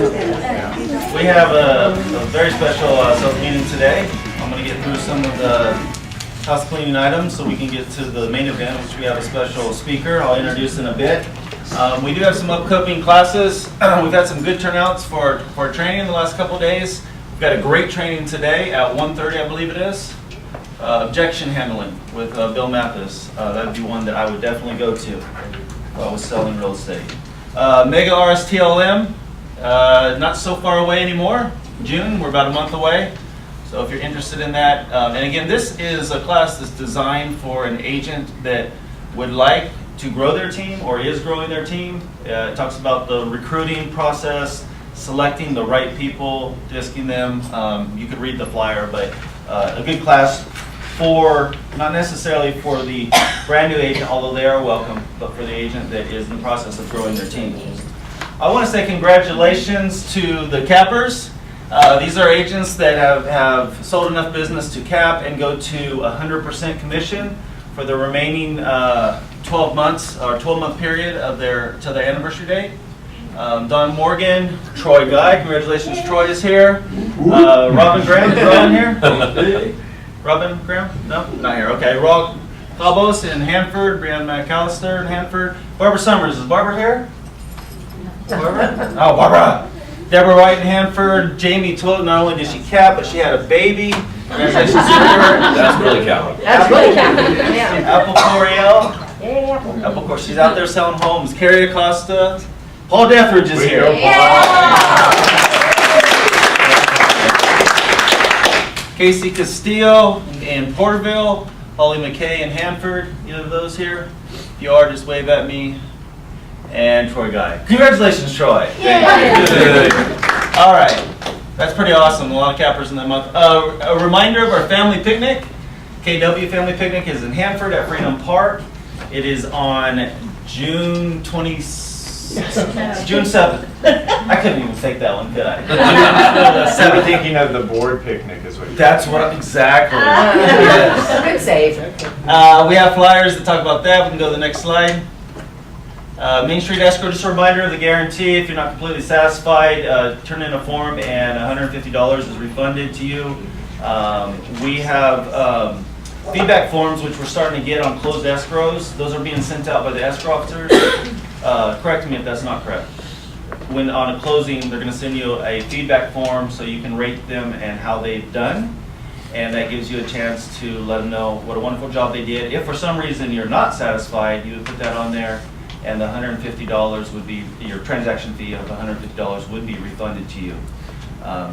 We have a very special sales meeting today. I'm going to get through some of the house cleaning items so we can get to the main event, which we have a special speaker I'll introduce in a bit. We do have some upcoming classes. We've had some good turnouts for training the last couple of days. We've got a great training today at 1:30, I believe it is. Objection handling with Bill Mathis. That would be one that I would definitely go to if I was selling real estate. Mega RSTLM, not so far away anymore. June, we're about a month away. So if you're interested in that, and again, this is a class that's designed for an agent that would like to grow their team or is growing their team. It talks about the recruiting process, selecting the right people, disking them. You could read the flyer, but a good class for, not necessarily for the brand new agent, although they are welcome, but for the agent that is in the process of growing their team. I want to say congratulations to the cappers. These are agents that have sold enough business to cap and go to 100% commission for the remaining 12 months or 12-month period of their anniversary date. Don Morgan, Troy Guy, congratulations, Troy is here. Robin Graham, is Robin here? Robin Graham? No, not here. Okay, Rob Cabos in Hanford, Brianna McAllister in Hanford. Barbara Summers, is Barbara here? Barbara? Oh, Barbara. Deborah White in Hanford. Jamie Tote, not only did she cap, but she had a baby. Congratulations to her. That's really counting. That's really counting. Yeah. Apple Coriel. Yay, Apple Coriel, she's out there selling homes. Carrie Acosta. Paul Dethridge is here. Casey Castillo in Porterville. Holly McKay in Hanford. Either of those here? If you are, just wave at me. And Troy Guy. Congratulations, Troy. Thank you. All right. That's pretty awesome. A lot of cappers in that month. A reminder of our family picnic. KW Family Picnic is in Hanford at Freedom Park. It is on June 7th. I couldn't even take that one, could I? I'm thinking of the board picnic is what you're That's what exactly. Yes. Good save. We have flyers that talk about that. We can go to the next slide. Main Street Escrow, just a reminder of the guarantee. If you're not completely satisfied, turn in a form and $150 is refunded to you. We have feedback forms, which we're starting to get on closed escrows. Those are being sent out by the escrow officers. Correct me if that's not correct. When on a closing, they're going to send you a feedback form so you can rate them and how they've done. And that gives you a chance to let them know what a wonderful job they did. If for some reason you're not satisfied, you would put that on there. And the $150 would be, your transaction fee of $150 would be refunded to you.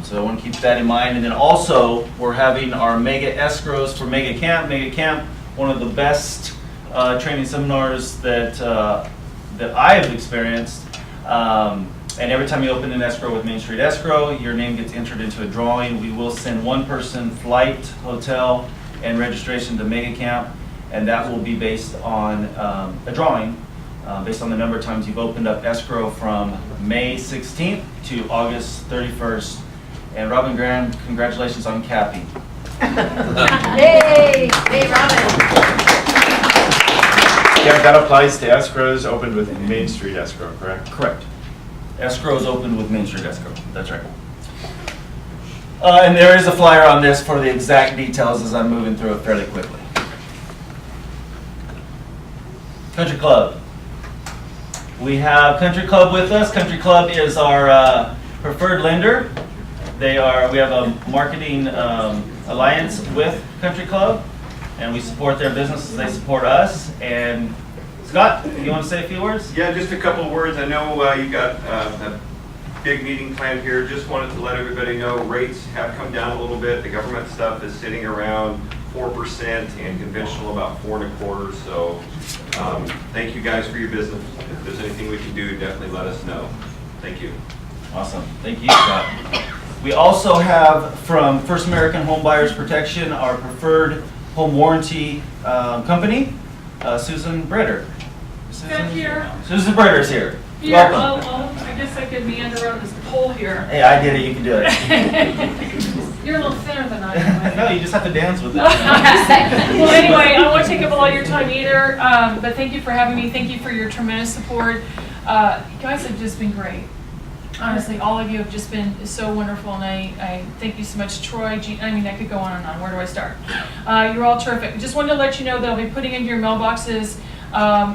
So I want to keep that in mind. And then also, we're having our mega escrows for Mega Camp. Mega Camp, one of the best training seminars that I have experienced. And every time you open an escrow with Main Street Escrow, your name gets entered into a drawing. We will send one person flight, hotel, and registration to Mega Camp. And that will be based on a drawing. Based on the number of times you've opened up escrow from May 16th to August 31st. And Robin Graham, congratulations on capping. Yay! Hey, Robin. Yeah, that applies to escrows opened with Main Street Escrow, correct? Correct. Escrow is opened with Main Street Escrow. That's right. And there is a flyer on this for the exact details as I'm moving through it fairly quickly. Country Club. We have Country Club with us. Country Club is our preferred lender. We have a marketing alliance with Country Club, and we support their businesses. They support us. And Scott, you want to say a few words? Yeah, just a couple of words. I know you got a big meeting planned here. Just wanted to let everybody know rates have come down a little bit. The government stuff is sitting around 4% and conventional about 4.25%. So thank you guys for your business. If there's anything we can do, definitely let us know. Thank you. Awesome. Thank you, Scott. We also have from First American Home Buyers Protection, our preferred home warranty company, Susan Britter. Back here. Susan Britter's here. Yeah, Welcome. I guess I could meander around this pole here. Hey, I did it. You can do it. You're a little thinner than I am. No, you just have to dance with it. Well, anyway, I won't take up a lot of your time either, but thank you for having me. Thank you for your tremendous support. You guys have just been great. Honestly, all of you have just been so wonderful, and I thank you so much. Troy, I mean, I could go on and on. Where do I start? You're all terrific. Just wanted to let you know that I'll be putting into your mailboxes,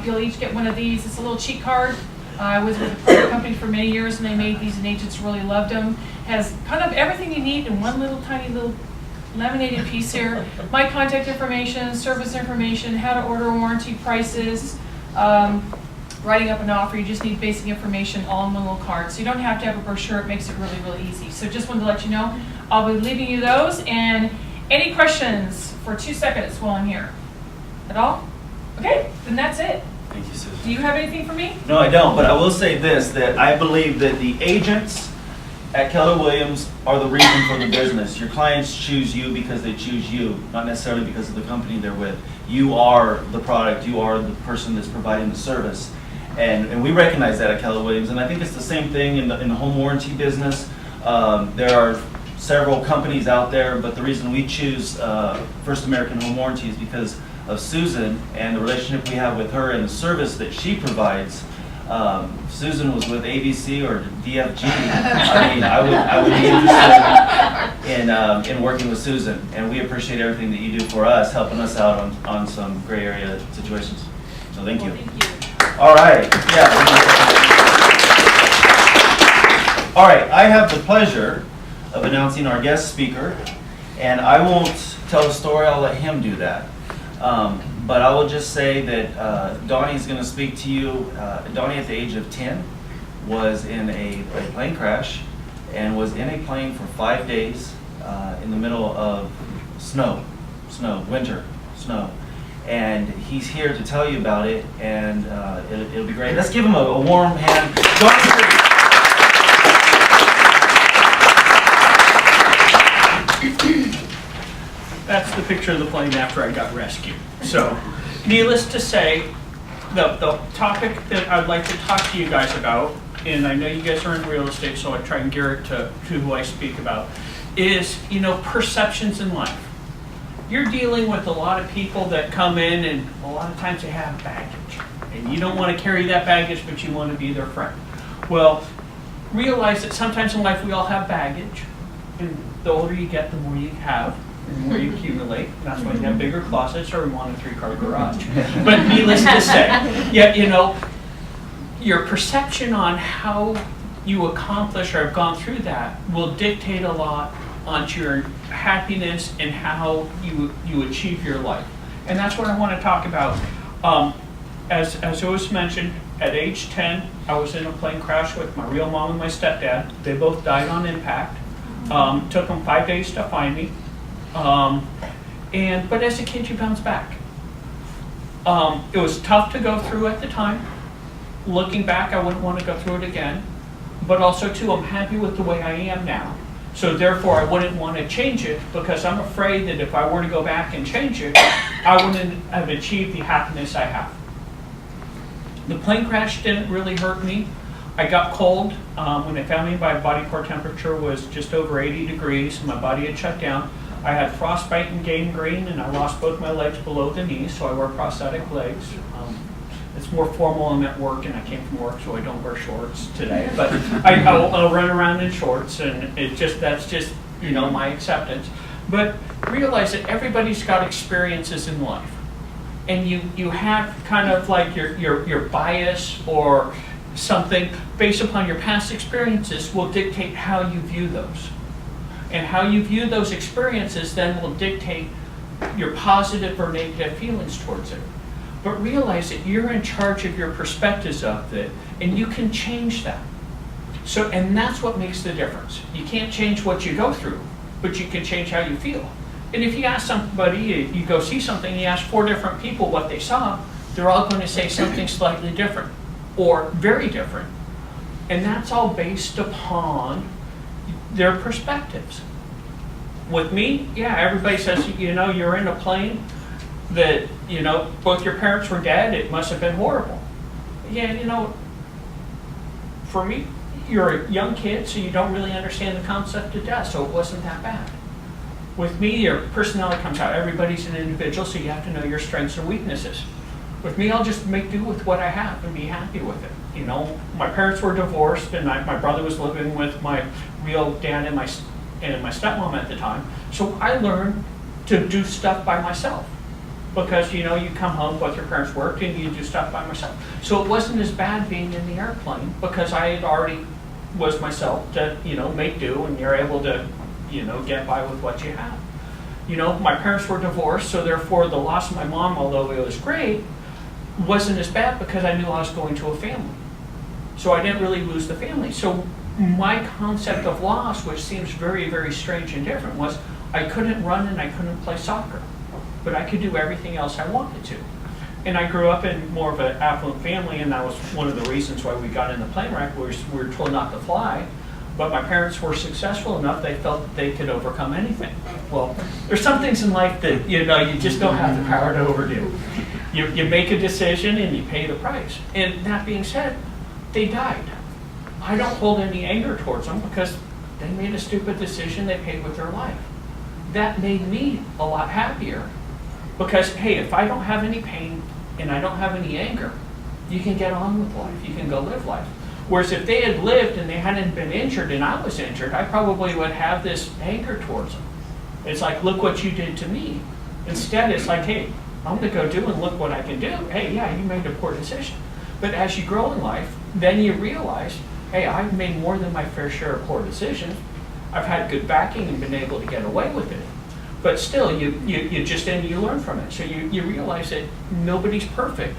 you'll each get one of these. It's a little cheat card. I was with a private company for many years, and they made these, and agents really loved them. Has kind of everything you need in one little tiny little laminated piece here. My contact information, service information, how to order warranty prices, writing up an offer. You just need basic information all in one little card. So you don't have to have a brochure. It makes it really, really easy. So just wanted to let you know, I'll be leaving you those. And any questions for 2 seconds while I'm here? At all? Okay, then that's it. Thank you, Susan. Do you have anything for me? No, I don't, but I will say this, that I believe that the agents at Keller Williams are the reason for the business. Your clients choose you because they choose you, not necessarily because of the company they're with. You are the product, you are the person that's providing the service. And we recognize that at Keller Williams, and I think it's the same thing in the home warranty business. There are several companies out there, but the reason we choose First American Home Warranty is because of Susan and the relationship we have with her and the service that she provides. Susan was with ABC or DFG. I mean, I would be interested in working with Susan, and we appreciate everything that you do for us, helping us out on some gray area situations. So thank you. Well, thank you. All right, yeah. All right, I have the pleasure of announcing our guest speaker, and I won't tell the story, I'll let him do that. But I will just say that Donnie is going to speak to you. Donnie, at the age of 10, was in a plane crash and was in a plane for 5 days in the middle of winter snow. And he's here to tell you about it, and it'll be great. Let's give him a warm hand. That's the picture of the plane after I got rescued. So, needless to say, the topic that I'd like to talk to you guys about, and I know you guys are in real estate, so I try and gear it to who I speak about, is, perceptions in life. You're dealing with a lot of people that come in, and a lot of times they have baggage. And you don't want to carry that baggage, but you want to be their friend. Well, realize that sometimes in life we all have baggage. And the older you get, the more you have, and the more you accumulate. And that's why you have bigger closets, or we want a 3-car garage. But needless to say, your perception on how you accomplish or have gone through that will dictate a lot onto your happiness and how you achieve your life. And that's what I want to talk about. As it was mentioned, at age 10, I was in a plane crash with my real mom and my stepdad. They both died on impact. Took them 5 days to find me. But as a kid, you bounce back. It was tough to go through at the time. Looking back, I wouldn't want to go through it again. But also, too, I'm happy with the way I am now. So therefore, I wouldn't want to change it, because I'm afraid that if I were to go back and change it, I wouldn't have achieved the happiness I have. The plane crash didn't really hurt me. I got cold. When they found me, my body core temperature was just over 80 degrees, and my body had shut down. I had frostbite and gangrene, and I lost both my legs below the knees, so I wear prosthetic legs. It's more formal. I'm at work, and I came from work, so I don't wear shorts today. But I'll run around in shorts, and that's just my acceptance. But realize that everybody's got experiences in life, and you have kind of like your bias or something based upon your past experiences will dictate how you view those, and how you view those experiences then will dictate your positive or negative feelings towards it. But realize that you're in charge of your perspectives of it, and you can change that. So, and that's what makes the difference. You can't change what you go through, but you can change how you feel. And if you ask somebody, you go see something, you ask 4 different people what they saw, they're all going to say something slightly different, or very different. And that's all based upon their perspectives. With me, yeah, everybody says, you're in a plane that, both your parents were dead, it must have been horrible. Yeah, for me, you're a young kid, so you don't really understand the concept of death, so it wasn't that bad. With me, your personality comes out. Everybody's an individual, so you have to know your strengths and weaknesses. With me, I'll just make do with what I have and be happy with it. You know, my parents were divorced, and my brother was living with my real dad and my stepmom at the time. So I learned to do stuff by myself. Because, you know, you come home, both your parents worked, and you do stuff by myself. So it wasn't as bad being in the airplane, because I had already was myself to, you know, make do, and you're able to, you know, get by with what you have. You know, my parents were divorced, so therefore the loss of my mom, although it was great, wasn't as bad because I knew I was going to a family. So I didn't really lose the family. So my concept of loss, which seems very, very strange and different, was I couldn't run and I couldn't play soccer, but I could do everything else I wanted to. And I grew up in more of an affluent family, and that was one of the reasons why we got in the plane wreck. We were told not to fly, but my parents were successful enough, they felt that they could overcome anything. Well, there's some things in life that, you know, you just don't have the power to overdo. You make a decision and you pay the price. And that being said, they died. I don't hold any anger towards them because they made a stupid decision, they paid with their life. That made me a lot happier because, hey, if I don't have any pain and I don't have any anger, you can get on with life, you can go live life. Whereas if they had lived and they hadn't been injured and I was injured, I probably would have this anger towards them. It's like, look what you did to me. Instead, it's like, hey, I'm gonna go do and look what I can do. Hey, yeah, you made a poor decision. But as you grow in life, then you realize, hey, I've made more than my fair share of poor decisions. I've had good backing and been able to get away with it. But still, you learn from it. So you realize that nobody's perfect.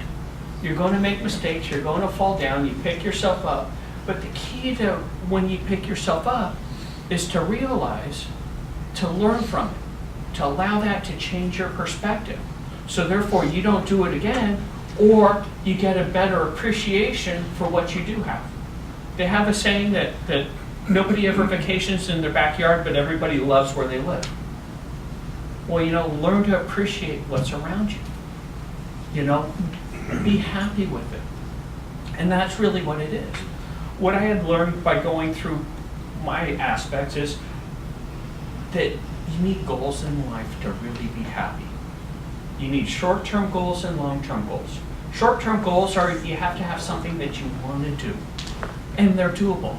You're going to make mistakes, you're going to fall down, you pick yourself up. But the key to when you pick yourself up is to realize, to learn from it, to allow that to change your perspective. So therefore you don't do it again, or you get a better appreciation for what you do have. They have a saying that nobody ever vacations in their backyard, but everybody loves where they live. Well, you know, learn to appreciate what's around you. You know, be happy with it. And that's really what it is. What I had learned by going through my aspects is that you need goals in life to really be happy. You need short-term goals and long-term goals. Short-term goals are you have to have something that you want to do, and they're doable.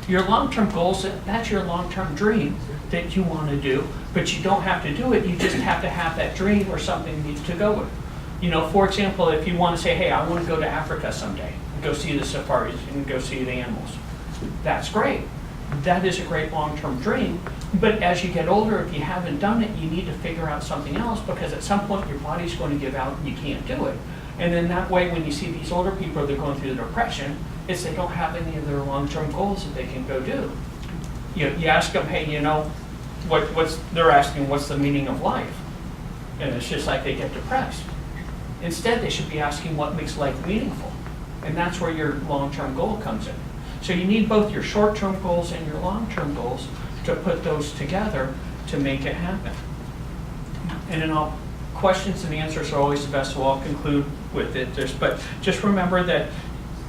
Your long-term goals, that's your long-term dream that you want to do, but you don't have to do it, you just have to have that dream or something to go with. You know, for example, if you want to say, hey, I want to go to Africa someday, go see the safaris and go see the animals, that's great. That is a great long-term dream, but as you get older, if you haven't done it, you need to figure out something else because at some point your body's going to give out and you can't do it. And then that way, when you see these older people that are going through the depression, it's they don't have any of their long-term goals that they can go do. You ask them, hey, you know, they're asking, what's the meaning of life? And it's just like they get depressed. Instead, they should be asking what makes life meaningful. And that's where your long-term goal comes in. So you need both your short-term goals and your long-term goals to put those together to make it happen. And then questions and answers are always the best, so I'll conclude with it. But just remember that,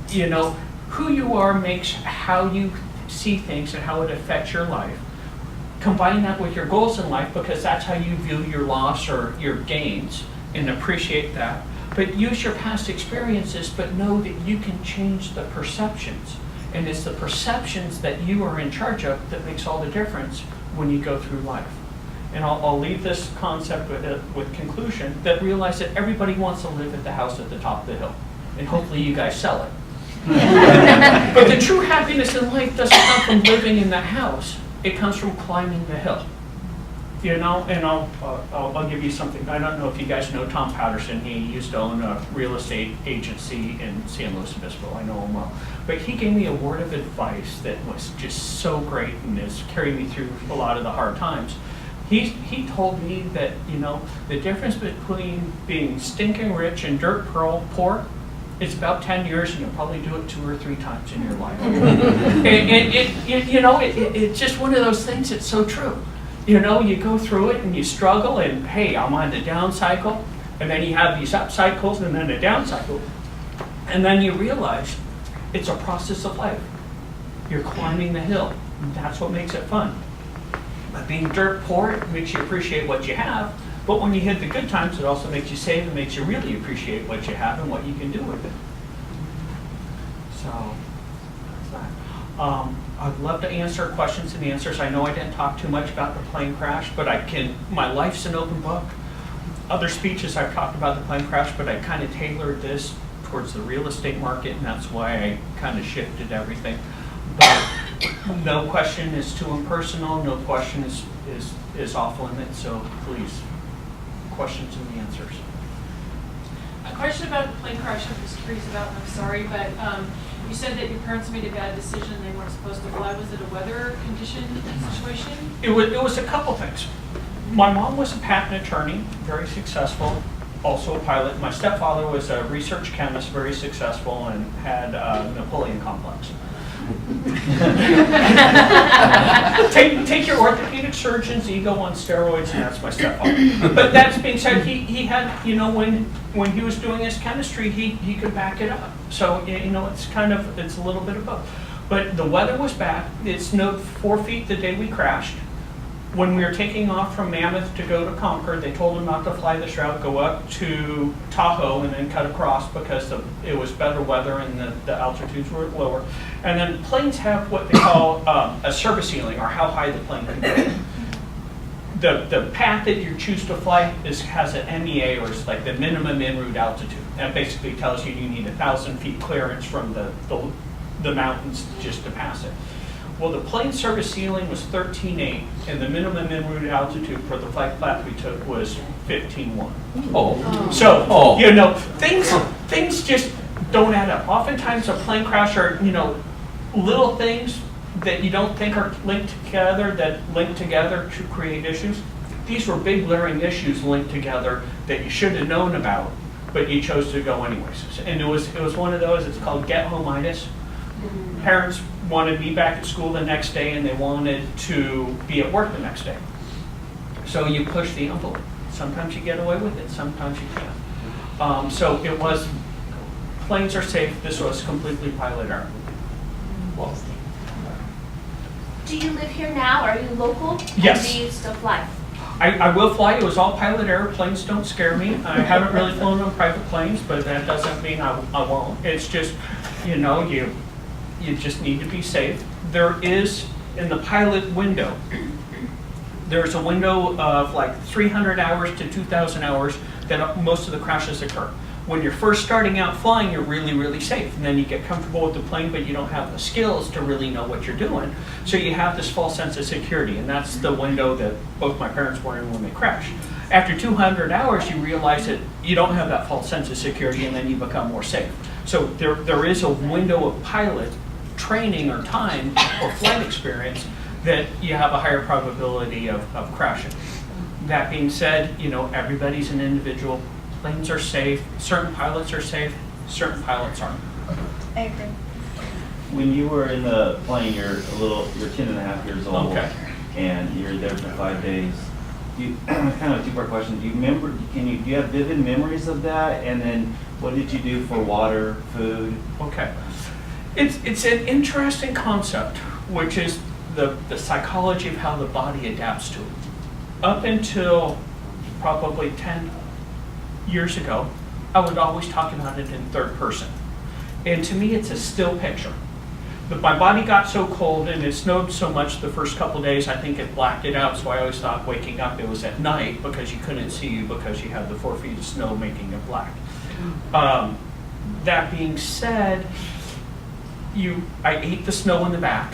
you know, who you are makes how you see things and how it affects your life. Combine that with your goals in life because that's how you view your loss or your gains and appreciate that. But use your past experiences, but know that you can change the perceptions. And it's the perceptions that you are in charge of that makes all the difference when you go through life. And I'll leave this concept with conclusion that realize that everybody wants to live at the house at the top of the hill. And hopefully you guys sell it. But the true happiness in life doesn't come from living in that house. It comes from climbing the hill. You know, and I'll give you something. I don't know if you guys know Tom Patterson. He used to own a real estate agency in San Luis Obispo. I know him well. But he gave me a word of advice that was just so great and has carried me through a lot of the hard times. He told me that, you know, the difference between being stinking rich and dirt poor is about 10 years, and you'll probably do it 2 or 3 times in your life. And it's just one of those things that's so true. You know, you go through it and you struggle and, hey, I'm on the down cycle. And then you have these up cycles and then a down cycle. And then you realize it's a process of life. You're climbing the hill. And that's what makes it fun. But being dirt poor, it makes you appreciate what you have. But when you hit the good times, it also makes you save and makes you really appreciate what you have and what you can do with it. So, that's that. I'd love to answer questions and answers. I know I didn't talk too much about the plane crash, but my life's an open book. Other speeches I've talked about the plane crash, but I kind of tailored this towards the real estate market, and that's why I kind of shifted everything. But no question is too impersonal, no question is off limits, so please, questions and answers. A question about the plane crash I was curious about, and I'm sorry, but you said that your parents made a bad decision, they weren't supposed to fly. Was it a weather condition situation? It was a couple things. My mom was a patent attorney, very successful, also a pilot. My stepfather was a research chemist, very successful, and had a Napoleon complex. Take your orthopedic surgeon's ego on steroids, and that's my stepfather. But that being said, he had, when he was doing his chemistry, he could back it up. So, it's a little bit of both. But the weather was bad. It snowed 4 feet the day we crashed. When we were taking off from Mammoth to go to Concord, they told him not to fly this route, go up to Tahoe and then cut across because it was better weather and the altitudes were lower. And then planes have what they call a service ceiling, or how high the plane can go. The path that you choose to fly has an MEA, or it's like the minimum en route altitude. That basically tells you need 1,000 feet clearance from the mountains just to pass it. Well, the plane service ceiling was 13.8, and the minimum en route altitude for the flight path we took was 15.1. Oh. So, things just don't add up. Oftentimes a plane crash are, little things that you don't think are linked together that link together to create issues. These were big glaring issues linked together that you should have known about, but you chose to go anyways. And it was one of those, it's called get-home-itis. Parents wanted me back at school the next day, and they wanted to be at work the next day. So you push the envelope. Sometimes you get away with it, sometimes you can't. So it was, planes are safe. This was completely pilot error. Well, Do you live here now? Are you local? Yes. And do you still fly? I will fly. It was all pilot error. Planes don't scare me. I haven't really flown on private planes, but that doesn't mean I won't. It's just, you just need to be safe. There is, in the pilot window, there's a window of like 300 hours to 2,000 hours that most of the crashes occur. When you're first starting out flying, you're really, really safe. And then you get comfortable with the plane, but you don't have the skills to really know what you're doing. So you have this false sense of security, and that's the window that both my parents were in when they crashed. After 200 hours, you realize that you don't have that false sense of security, and then you become more safe. So there is a window of pilot training or time or flight experience that you have a higher probability of crashing. That being said, everybody's an individual. Planes are safe. Certain pilots are safe. Certain pilots aren't. I agree. When you were in the plane, you're 10 and a half years old. Okay. And you're there for 5 days. Kind of a two-part question. Do you have vivid memories of that? And then what did you do for water, food? Okay. It's an interesting concept, which is the psychology of how the body adapts to it. Up until probably 10 years ago, I would always talk about it in third person. And to me, it's a still picture. But my body got so cold and it snowed so much the first couple of days, I think it blacked it out. So I always thought waking up it was at night because you couldn't see you because you had the 4 feet of snow making it black. That being said, I ate the snow in the back,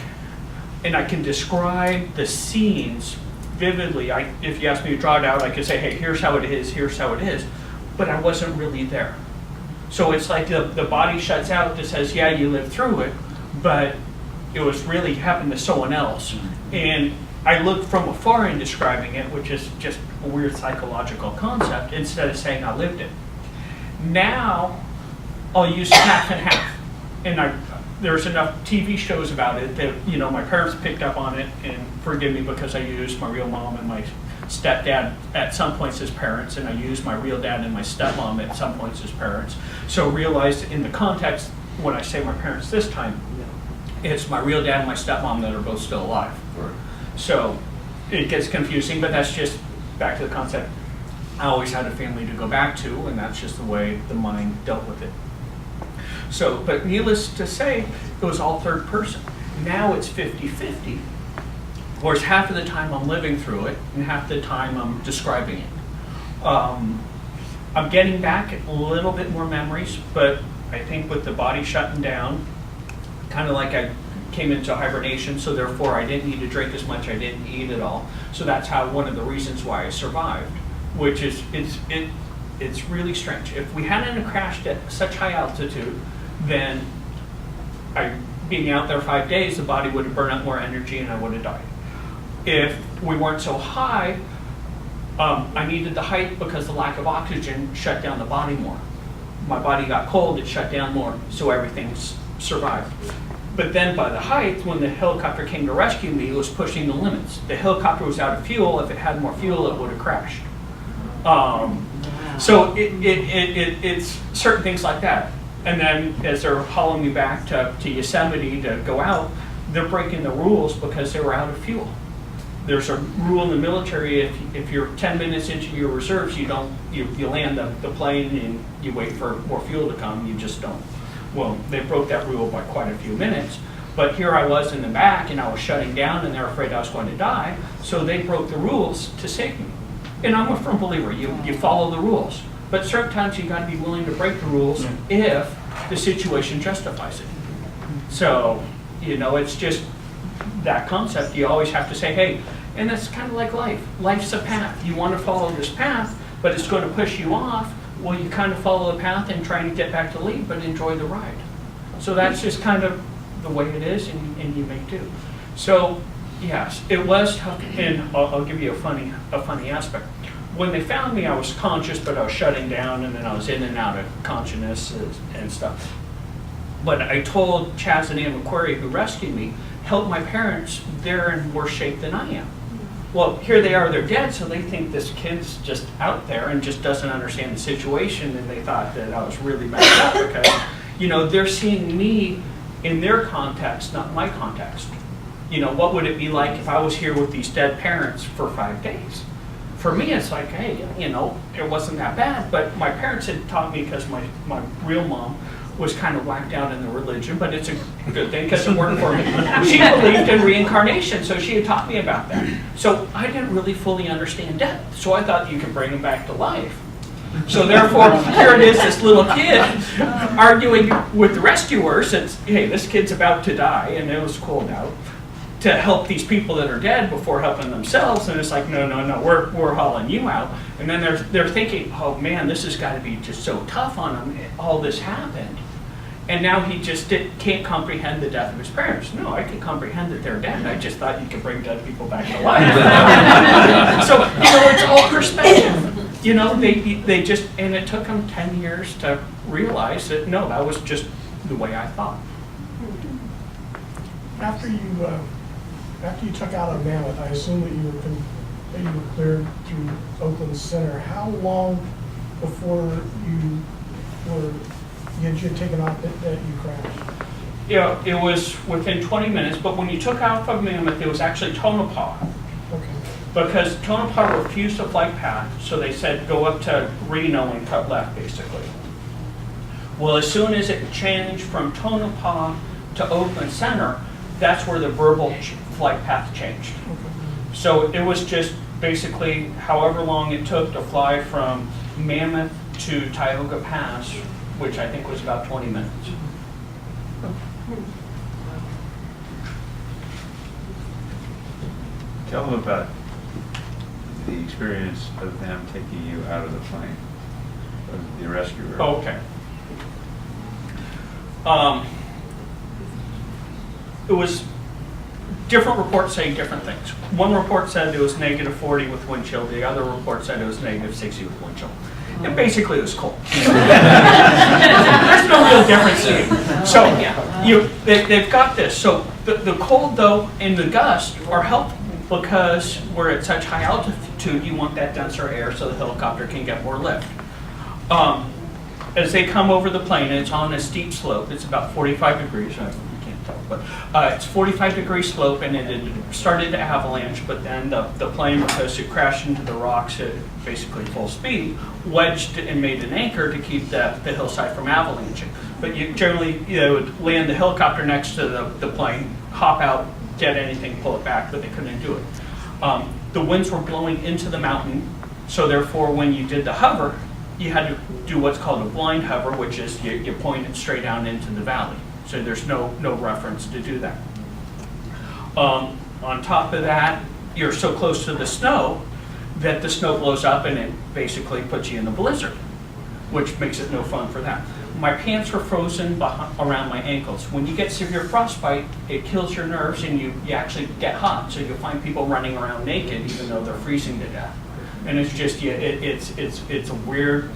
and I can describe the scenes vividly. If you ask me to draw it out, I could say, hey, here's how it is, here's how it is, but I wasn't really there. So it's like the body shuts out that says, yeah, you lived through it, but it was really happened to someone else. And I look from afar in describing it, which is just a weird psychological concept, instead of saying I lived it. Now, I'll use half and half. And there's enough TV shows about it that, my parents picked up on it, and forgive me because I used my real mom and my stepdad at some points as parents, and I used my real dad and my stepmom at some points as parents. So realize in the context, when I say my parents this time, it's my real dad and my stepmom that are both still alive. So it gets confusing, but that's just back to the concept. I always had a family to go back to, and that's just the way the mind dealt with it. So, but needless to say, it was all third person. Now it's 50-50. Of course, half of the time I'm living through it, and half the time I'm describing it. I'm getting back a little bit more memories, but I think with the body shutting down, kind of like I came into hibernation, so therefore I didn't need to drink as much, I didn't eat at all. So that's how one of the reasons why I survived, which is, it's really strange. If we hadn't crashed at such high altitude, then being out there 5 days, the body would have burned out more energy and I would have died. If we weren't so high, I needed the height because the lack of oxygen shut down the body more. My body got cold, it shut down more, so everything survived. But then by the height, when the helicopter came to rescue me, it was pushing the limits. The helicopter was out of fuel. If it had more fuel, it would have crashed. So it's certain things like that. And then as they're hauling me back to Yosemite to go out, they're breaking the rules because they were out of fuel. There's a rule in the military, if you're 10 minutes into your reserves, you land the plane and you wait for more fuel to come, you just don't. Well, they broke that rule by quite a few minutes, but here I was in the back and I was shutting down and they're afraid I was going to die, so they broke the rules to save me. And I'm a firm believer, you follow the rules, but certain times you got to be willing to break the rules if the situation justifies it. So, it's just that concept. You always have to say, hey, and that's kind of like life. Life's a path. You want to follow this path, but it's going to push you off. Well, you kind of follow the path and trying to get back to lead, but enjoy the ride. So that's just kind of the way it is, and you may too. So, yes, it was tough, and I'll give you a funny aspect. When they found me, I was conscious, but I was shutting down, and then I was in and out of consciousness and stuff. But I told Chaz and Ann McQuarrie, who rescued me, help my parents, they're in worse shape than I am. Well, here they are, they're dead, so they think this kid's just out there and just doesn't understand the situation, and they thought that I was really messed up because, they're seeing me in their context, not my context. What would it be like if I was here with these dead parents for 5 days? For me, it's like, hey, it wasn't that bad, but my parents had taught me, because my real mom was kind of whacked out in the religion, but it's a good thing because it worked for me. She believed in reincarnation, so she had taught me about that. So I didn't really fully understand death, so I thought you could bring them back to life. So therefore, here it is, this little kid arguing with the rescuers that, hey, this kid's about to die, and it was cold out, to help these people that are dead before helping themselves, and it's like, no, we're hauling you out. And then they're thinking, oh man, this has got to be just so tough on him, all this happened. And now he just can't comprehend the death of his parents. No, I can comprehend that they're dead. I just thought you could bring dead people back to life. So, it's all perspective. They just, and it took them 10 years to realize that, no, that was just the way I thought. After you took out a mammoth, I assume that you were cleared through Oakland Center. How long before you had taken off that you crashed? Yeah, it was within 20 minutes, but when you took off of Mammoth, it was actually Tonopah. Okay. Because Tonopah refused a flight path, so they said go up to Reno and cut left, basically. Well, as soon as it changed from Tonopah to Oakland Center, that's where the verbal flight path changed. Okay. So it was just basically however long it took to fly from Mammoth to Tioga Pass, which I think was about 20 minutes. Tell them about the experience of them taking you out of the plane, of the rescuer. Oh, okay. It was different reports saying different things. One report said it was -40 with wind chill. The other report said it was -60 with wind chill. And basically it was cold. There's no real difference here. So they've got this. So the cold though and the gust are helpful because we're at such high altitude, you want that denser air so the helicopter can get more lift. As they come over the plane, it's on a steep slope. It's about 45 degrees. You can't tell, but it's 45-degree slope, and it started to avalanche. But then the plane, because it crashed into the rocks at basically full speed, wedged and made an anchor to keep the hillside from avalanching. But you generally, would land the helicopter next to the plane, hop out, get anything, pull it back, but they couldn't do it. The winds were blowing into the mountain, so therefore when you did the hover, you had to do what's called a blind hover, which is you point it straight down into the valley. So there's no reference to do that. On top of that, you're so close to the snow that the snow blows up and it basically puts you in a blizzard, which makes it no fun for that. My pants were frozen around my ankles. When you get severe frostbite, it kills your nerves and you actually get hot. So you'll find people running around naked even though they're freezing to death. And it's just, it's a weird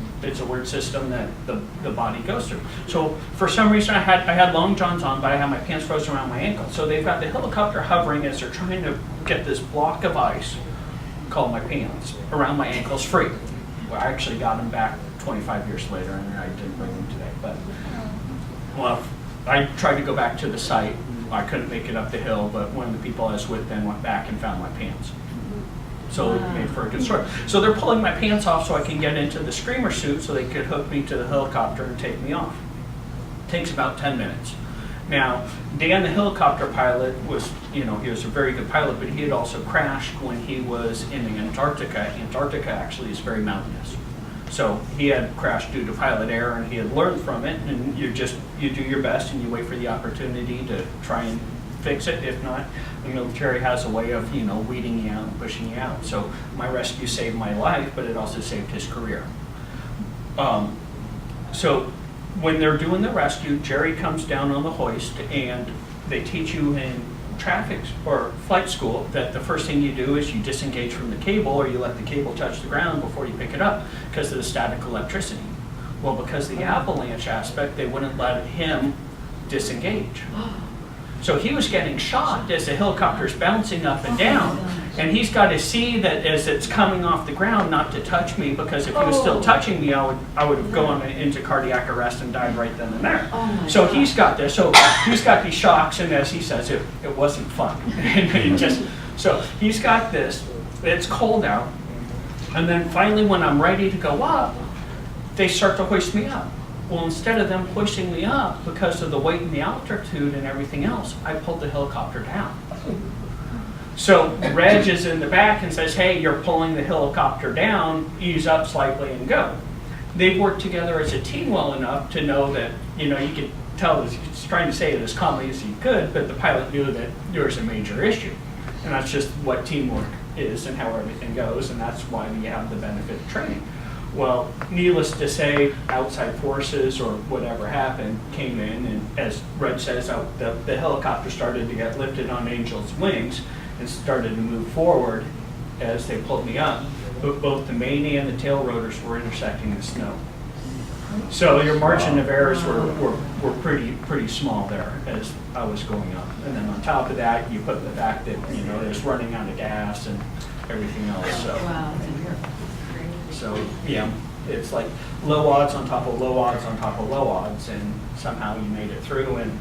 system that the body goes through. So for some reason I had long johns on, but I had my pants frozen around my ankles. So they've got the helicopter hovering as they're trying to get this block of ice, called my pants, around my ankles free. Well, I actually got them back 25 years later, and I didn't bring them today. But well, I tried to go back to the site. I couldn't make it up the hill, but one of the people I was with then went back and found my pants. So it made for a good story. So they're pulling my pants off so I can get into the screamer suit so they could hook me to the helicopter and take me off. It takes about 10 minutes. Now, Dan, the helicopter pilot, he was a very good pilot, but he had also crashed when he was in Antarctica. Antarctica actually is very mountainous. So he had crashed due to pilot error, and he had learned from it, and you do your best and you wait for the opportunity to try and fix it. If not, the military has a way of, weeding you out and pushing you out. So my rescue saved my life, but it also saved his career. So when they're doing the rescue, Jerry comes down on the hoist, and they teach you in traffic or flight school that the first thing you do is you disengage from the cable, or you let the cable touch the ground before you pick it up because of the static electricity. Well, because of the avalanche aspect, they wouldn't let him disengage. So he was getting shocked as the helicopter's bouncing up and down, and he's got to see that as it's coming off the ground not to touch me, because if he was still touching me, I would have gone into cardiac arrest and died right then and there. So he's got this. So he's got these shocks, and as he says, it wasn't fun. So he's got this. It's cold out, and then finally, when I'm ready to go up, they start to hoist me up. Well, instead of them pushing me up because of the weight and the altitude and everything else, I pulled the helicopter down. So Reg is in the back and says, hey, you're pulling the helicopter down, ease up slightly and go. They've worked together as a team well enough to know that, you could tell he's trying to say it as calmly as he could, but the pilot knew that there was a major issue. And that's just what teamwork is and how everything goes, and that's why we have the benefit of training. Well, needless to say, outside forces or whatever happened came in, and as Reg says, the helicopter started to get lifted on Angel's wings and started to move forward as they pulled me up. But both the main and the tail rotors were intersecting the snow. So your margin of errors were pretty small there as I was going up. And then on top of that, you put the fact that, it was running out of gas and everything else. So yeah, it's like low odds on top of low odds on top of low odds, and somehow you made it through. And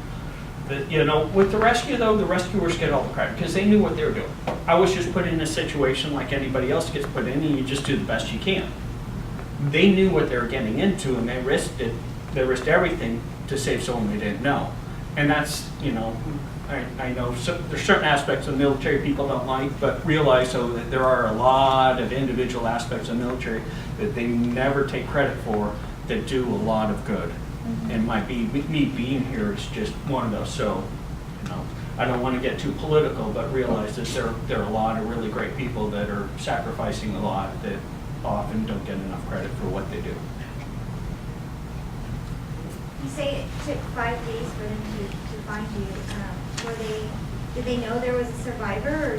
with the rescue though, the rescuers get all the credit because they knew what they were doing. I was just put in a situation like anybody else gets put in, and you just do the best you can. They knew what they were getting into, and they risked it. They risked everything to save someone they didn't know. And that's, I know there's certain aspects of the military people don't like, but realize though that there are a lot of individual aspects of the military that they never take credit for that do a lot of good. And me being here is just one of those. So, I don't want to get too political, but realize that there are a lot of really great people that are sacrificing a lot that often don't get enough credit for what they do. You say it took 5 days for them to find you. Did they know there was a survivor, or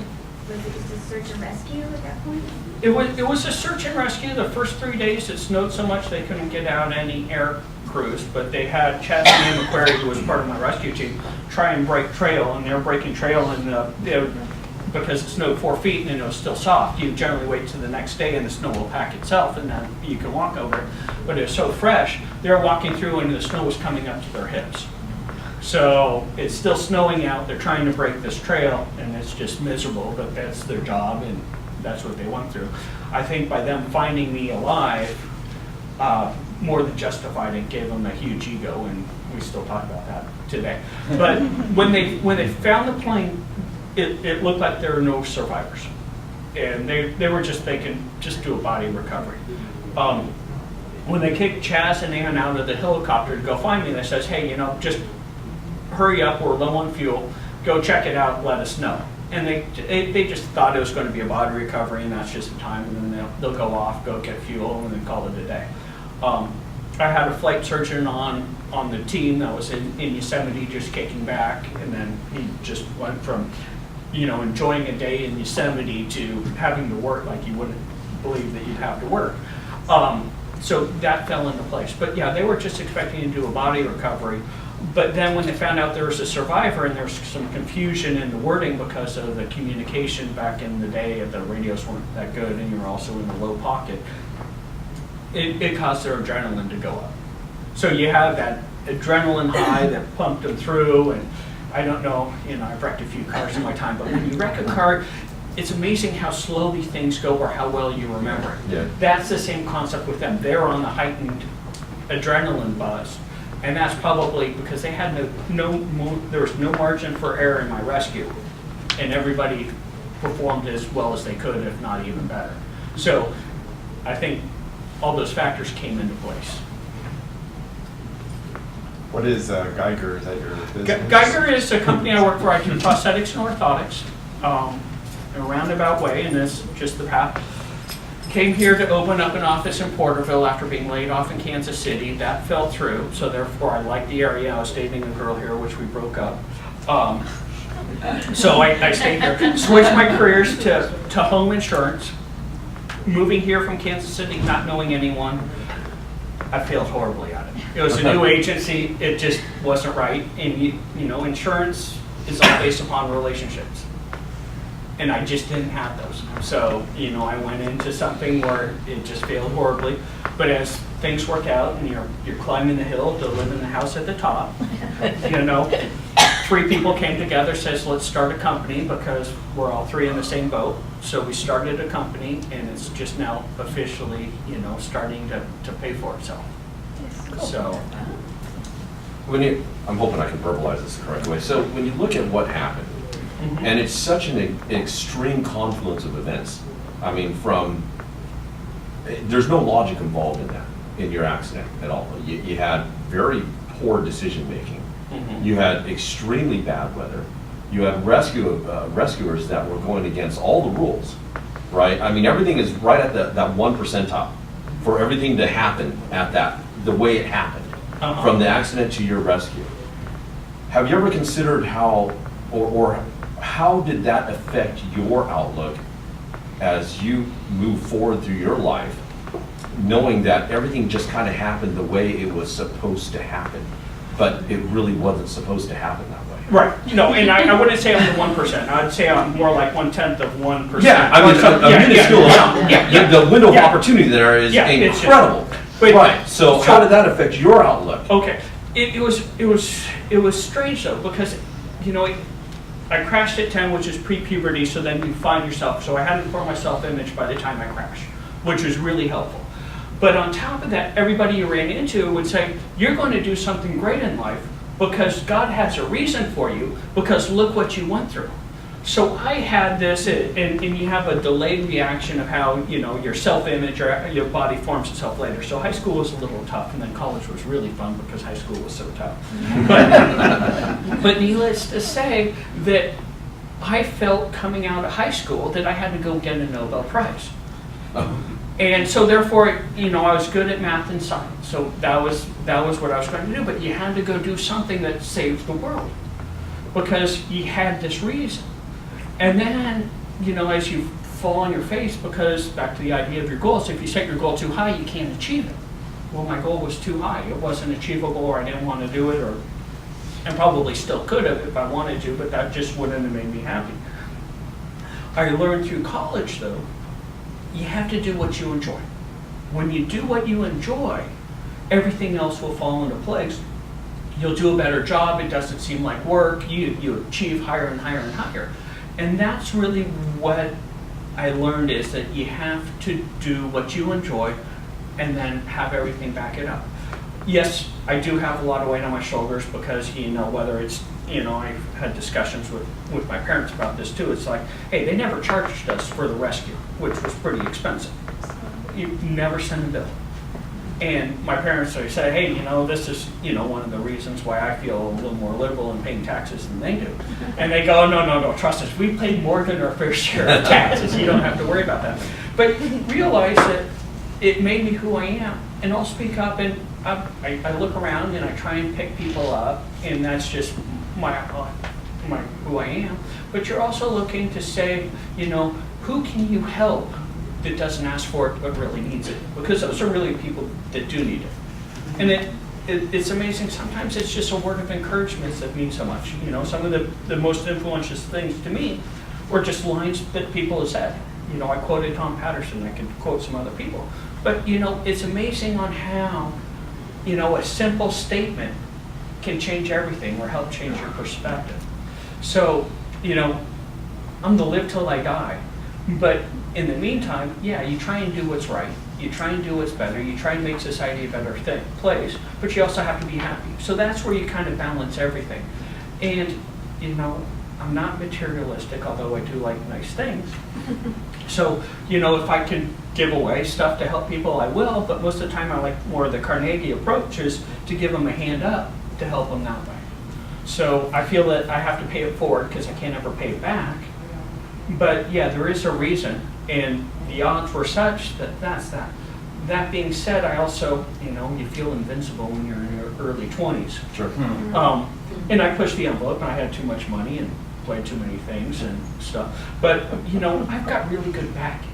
was it just a search and rescue at that point? It was a search and rescue. The first 3 days it snowed so much they couldn't get out any air crews, but they had Chad and McQuarrie, who was part of my rescue team, try and break trail, and they were breaking trail, and because it snowed 4 feet and it was still soft, you generally wait till the next day and the snow will pack itself and then you can walk over it. But it was so fresh, they were walking through and the snow was coming up to their hips. So it's still snowing out, they're trying to break this trail, and it's just miserable, but that's their job and that's what they went through. I think by them finding me alive, more than justified it, gave them a huge ego, and we still talk about that today. But when they found the plane, it looked like there were no survivors. And they were just thinking, just do a body recovery. When they kicked Chaz and Ann out of the helicopter to go find me, they says, hey, you know, just hurry up, we're low on fuel, go check it out, let us know. And they just thought it was going to be a body recovery, and that's just the time, and then they'll go off, go get fuel, and then call it a day. I had a flight surgeon on the team that was in Yosemite just kicking back, and then he just went from, you know, enjoying a day in Yosemite to having to work like you wouldn't believe that you'd have to work. So that fell into place. But yeah, they were just expecting to do a body recovery. But then when they found out there was a survivor and there was some confusion in the wording because of the communication back in the day, the radios weren't that good and you were also in the low pocket, it caused their adrenaline to go up. So you have that adrenaline high that pumped them through, and I don't know, you know, I've wrecked a few cars in my time, but when you wreck a car, it's amazing how slowly things go or how well you remember it. Yeah. That's the same concept with them. They're on the heightened adrenaline buzz, and that's probably because they had there was no margin for error in my rescue, and everybody performed as well as they could, if not even better. So I think all those factors came into place. What is Geiger? Is that your business? Geiger is a company I work for. I do prosthetics and orthotics in a roundabout way, and that's just the path. Came here to open up an office in Porterville after being laid off in Kansas City. That fell through, so therefore I liked the area. I was dating a girl here, which we broke up. So I stayed here. Switched my careers to home insurance. Moving here from Kansas City, not knowing anyone, I failed horribly at it. It was a new agency. It just wasn't right. And you know, insurance is all based upon relationships. And I just didn't have those. So, you know, I went into something where it just failed horribly. But as things work out and you're climbing the hill to live in the house at the top, you know, 3 people came together, says, let's start a company because we're all 3 in the same boat. So we started a company, and it's just now officially, you know, starting to pay for itself. So, I'm hoping I can verbalize this the correct way. So when you look at what happened, and it's such an extreme confluence of events. I mean, there's no logic involved in that, in your accident at all. You had very poor decision making. You had extremely bad weather. You had rescuers that were going against all the rules, right? I mean, everything is right at that 1 percentile for everything to happen at the way it happened, from the accident to your rescue. Have you ever considered how did that affect your outlook as you move forward through your life, knowing that everything just kind of happened the way it was supposed to happen, but it really wasn't supposed to happen that way? right. No, and I wouldn't say I'm the 1%. I'd say I'm more like 1/10 of 1%. Yeah, I mean, a minuscule amount. The window of opportunity there is incredible. Right. So how did that affect your outlook? Okay, it was strange though, because you know I crashed at 10, which is pre-puberty. So then you find yourself. So I had a poor self-image by the time I crashed, which was really helpful. But on top of that, everybody you ran into would say, you're going to do something great in life because God has a reason for you, because look what you went through. So I had this, and you have a delayed reaction of how, you know, your self-image or your body forms itself later. So high school was a little tough, and then college was really fun because high school was so tough. But needless to say that I felt coming out of high school that I had to go get a Nobel Prize. And so therefore, you know, I was good at math and science. So that was what I was going to do. But you had to go do something that saved the world because you had this reason. And then, you know, as you fall on your face, because back to the idea of your goals, if you set your goal too high, you can't achieve it. Well, my goal was too high. It wasn't achievable, or I didn't want to do it, and probably still could have if I wanted to, but that just wouldn't have made me happy. I learned through college, though, you have to do what you enjoy. When you do what you enjoy, everything else will fall into place. You'll do a better job. It doesn't seem like work. You achieve higher and higher and higher. And that's really what I learned, is that you have to do what you enjoy and then have everything back it up. yes, I do have a lot of weight on my shoulders because, whether it's, I've had discussions with my parents about this too. It's like, hey, they never charged us for the rescue, which was pretty expensive. You never send a bill. And my parents always say, hey, this is, one of the reasons why I feel a little more liberal in paying taxes than they do. And they go, no, trust us, we pay more than our fair share of taxes. You don't have to worry about that. But realize that it made me who I am. And I'll speak up, and I look around and I try and pick people up, and that's just my who I am. But you're also looking to say, who can you help that doesn't ask for it but really needs it? Because those are really people that do need it. And it's amazing. Sometimes it's just a word of encouragement that means so much. Some of the most influential things to me were just lines that people have said. I quoted Tom Patterson. I could quote some other people. But, it's amazing on how, a simple statement can change everything or help change your perspective. So, I'm to live till I die. But in the meantime, yeah, you try and do what's right. You try and do what's better. You try and make society a better place. But you also have to be happy. So that's where you kind of balance everything. And, I'm not materialistic, although I do like nice things. So, if I can give away stuff to help people, I will. But most of the time, I like more of the Carnegie approach, is to give them a hand up to help them that way. So I feel that I have to pay it forward because I can't ever pay it back. But yeah, there is a reason, and the odds were such that that's that. That being said, I also, you feel invincible when you're in your early 20s. Sure. And I pushed the envelope, and I had too much money and played too many things and stuff. But, I've got really good backing.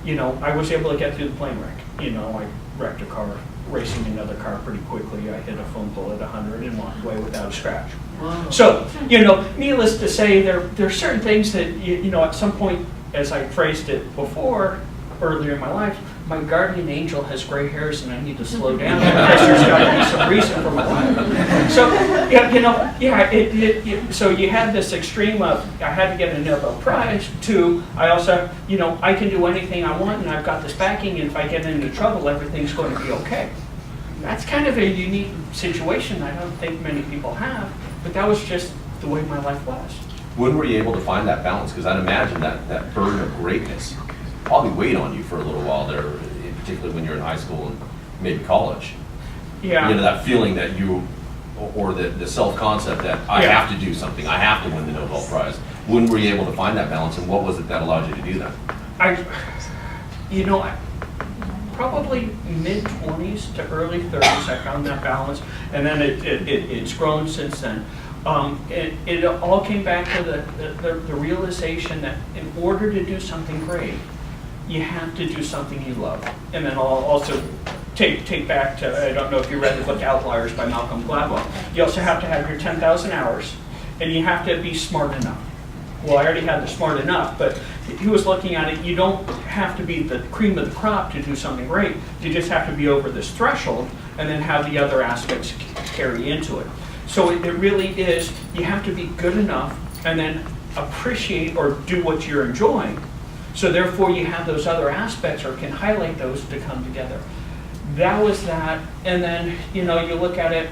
I was able to get through the plane wreck. I wrecked a car, racing another car pretty quickly. I hit a foam pole at 100 and walked away without a scratch. Wow. So, needless to say, there are certain things that, at some point, as I phrased it before, earlier in my life, my guardian angel has gray hairs and I need to slow down because there's got to be some reason for my life. So, so you had this extreme of, I had to get a Nobel Prize, to, I also, I can do anything I want and I've got this backing, and if I get into trouble, everything's going to be okay. That's kind of a unique situation I don't think many people have, but that was just the way my life was. When were you able to find that balance? Because I'd imagine that burden of greatness probably weighed on you for a little while there, particularly when you're in high school and maybe college. Yeah. That feeling that you, or the self-concept that I have to do something, I have to win the Nobel Prize. When were you able to find that balance, and what was it that allowed you to do that? Probably mid-20s to early 30s, I found that balance, and then it's grown since then. It all came back to the realization that in order to do something great, you have to do something you love. And then I'll also take back to, I don't know if you read the book Outliers by Malcolm Gladwell. You also have to have your 10,000 hours, and you have to be smart enough. Well, I already had the smart enough, but he was looking at it, you don't have to be the cream of the crop to do something great. You just have to be over this threshold and then have the other aspects carry into it. So it really is, you have to be good enough and then appreciate or do what you're enjoying. So therefore you have those other aspects or can highlight those to come together. That was that. And then, you look at it,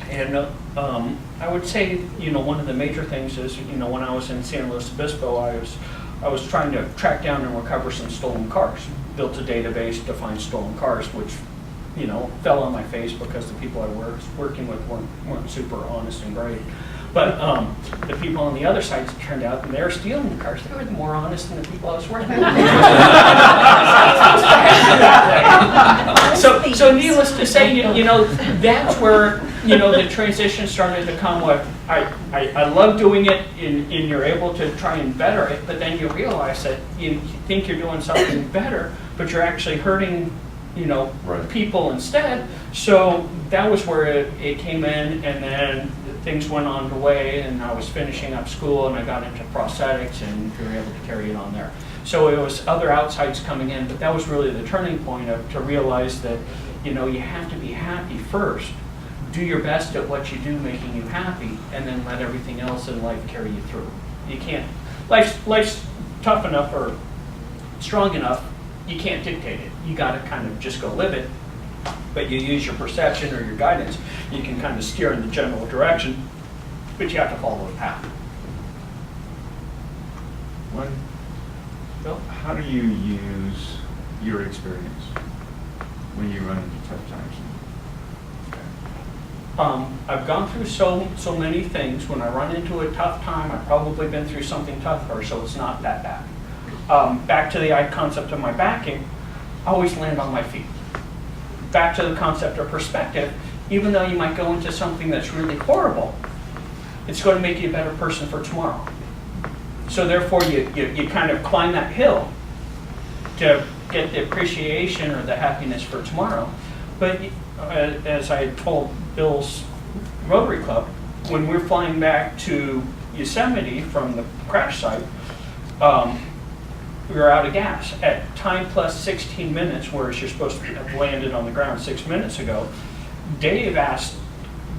and I would say, one of the major things is, when I was in San Luis Obispo, I was trying to track down and recover some stolen cars. Built a database to find stolen cars, which, fell on my face because the people I was working with weren't super honest and great. But the people on the other side turned out, and they were stealing the cars. They were more honest than the people I was working with. So needless to say, that's where, the transition started to come with, I love doing it, and you're able to try and better it, but then you realize that you think you're doing something better, but you're actually hurting, right, people instead. So that was where it came in, and then things went on the way, and I was finishing up school, and I got into prosthetics, and we were able to carry it on there. So it was other outsides coming in, but that was really the turning point to realize that, you have to be happy first. Do your best at what you do, making you happy, and then let everything else in life carry you through. You can't, life's tough enough or strong enough, you can't dictate it. You got to kind of just go live it But you use your perception or your guidance, you can kind of steer in the general direction, but you have to follow the path. Bill, how do you use your experience when you run into tough times? I've gone through so many things. When I run into a tough time, I've probably been through something tougher, so it's not that bad. Back to the concept of my backing, I always land on my feet. Back to the concept of perspective, even though you might go into something that's really horrible, it's going to make you a better person for tomorrow. So therefore, you kind of climb that hill to get the appreciation or the happiness for tomorrow. But as I told Bill's Rotary Club, when we're flying back to Yosemite from the crash site, we were out of gas. At time plus 16 minutes, whereas you're supposed to have landed on the ground 6 minutes ago, Dave asked,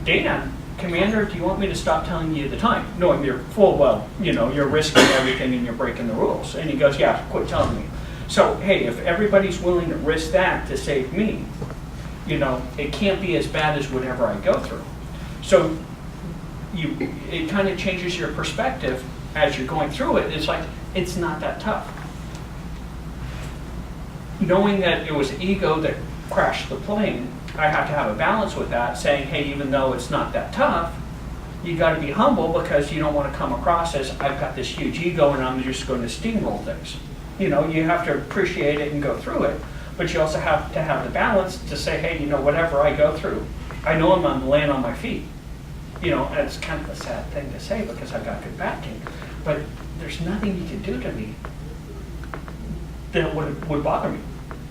Dan, Commander, do you want me to stop telling you the time? Knowing you're full well, you're risking everything and you're breaking the rules. And he goes, yeah, quit telling me. So, hey, if everybody's willing to risk that to save me, it can't be as bad as whatever I go through. So it kind of changes your perspective as you're going through it. It's like, it's not that tough. Knowing that it was ego that crashed the plane, I have to have a balance with that, saying, hey, even though it's not that tough, you got to be humble because you don't want to come across as I've got this huge ego and I'm just going to steamroll things. You have to appreciate it and go through it. But you also have to have the balance to say, hey, whatever I go through, I know I'm going to land on my feet. It's kind of a sad thing to say because I've got good backing, but there's nothing you can do to me that would bother me.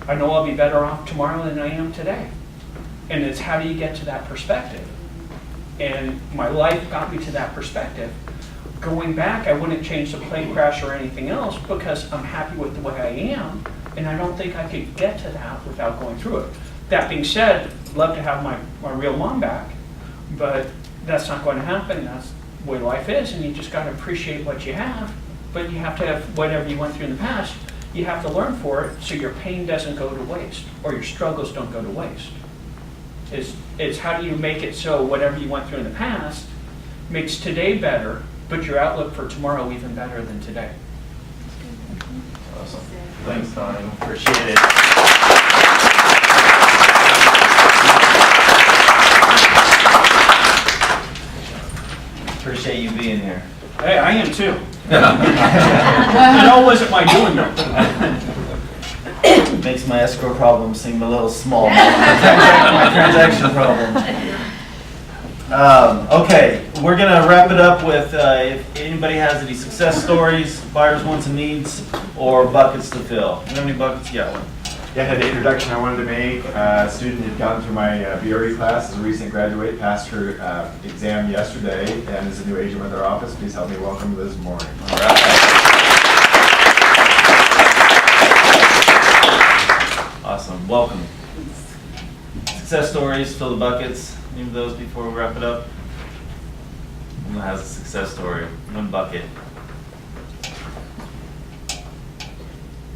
I know I'll be better off tomorrow than I am today. And it's how do you get to that perspective? And my life got me to that perspective. Going back, I wouldn't change the plane crash or anything else because I'm happy with the way I am. And I don't think I could get to that without going through it. That being said, I'd love to have my real mom back, but that's not going to happen. That's the way life is, and you just got to appreciate what you have. But you have to have whatever you went through in the past, you have to learn for it so your pain doesn't go to waste or your struggles don't go to waste. It's how do you make it so whatever you went through in the past makes today better, but your outlook for tomorrow even better than today. Awesome. Thanks, Donnie. Appreciate it. Appreciate you being here. Hey, I am too. It all wasn't my doing though. Makes my escrow problem seem a little small. My transaction problem. Okay, we're gonna wrap it up with if anybody has any success stories, buyers' wants and needs, or buckets to fill. You know how many buckets you got? One. Yeah, the introduction I wanted to make. A student had gone through my BRE class as a recent graduate, passed her exam yesterday, and is a new agent with our office. Please help me welcome Liz Moore. All right. Awesome. Welcome. Success stories, fill the buckets. Any of those before we wrap it up? Who has a success story? One bucket.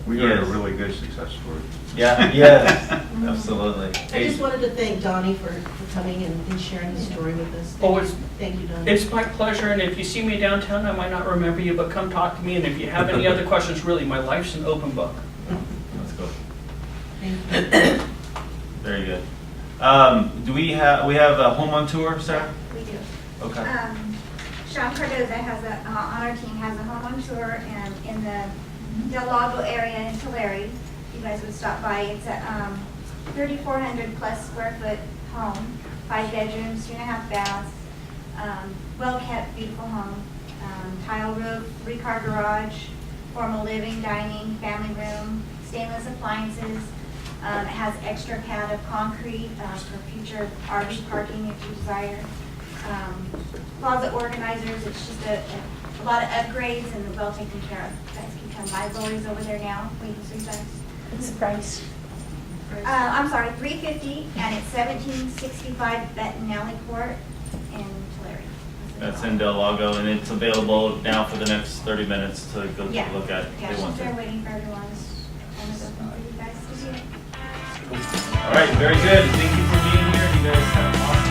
We got a Yes. really good success story. Yeah, yes, absolutely. I just wanted to thank Donnie for coming and sharing the story with us. Oh, Thank you, Donnie. It's my pleasure, and if you see me downtown, I might not remember you, but come talk to me, and if you have any other questions, really, my life's an open book. Let's go. Thank you. Very good. Do we have a home on tour, Sarah? We do. Okay. Sean Cardoza has on our team has a home on tour in the Del Lago area in Tulare. You guys would stop by. It's a 3,400 plus square foot home, 5 bedrooms, 2.5 baths, well kept, beautiful home, tile roof, 3-car garage, formal living, dining, family room, stainless appliances. It has extra pad of concrete for future RV parking if you desire. Closet organizers. It's just a lot of upgrades and well taken care of. You guys can come by. Lori's over there now. Waiting for you guys. What's the price? I'm sorry, $350, and it's 1765 Bettinelli Court in Tulare. That's in Del Lago, and it's available now for the next 30 minutes to go take a look at. Yeah, If they want she's there to. waiting for everyone. And it's open for you guys to see it. Cool. All right, very good. Thank you for being here. You guys have an awesome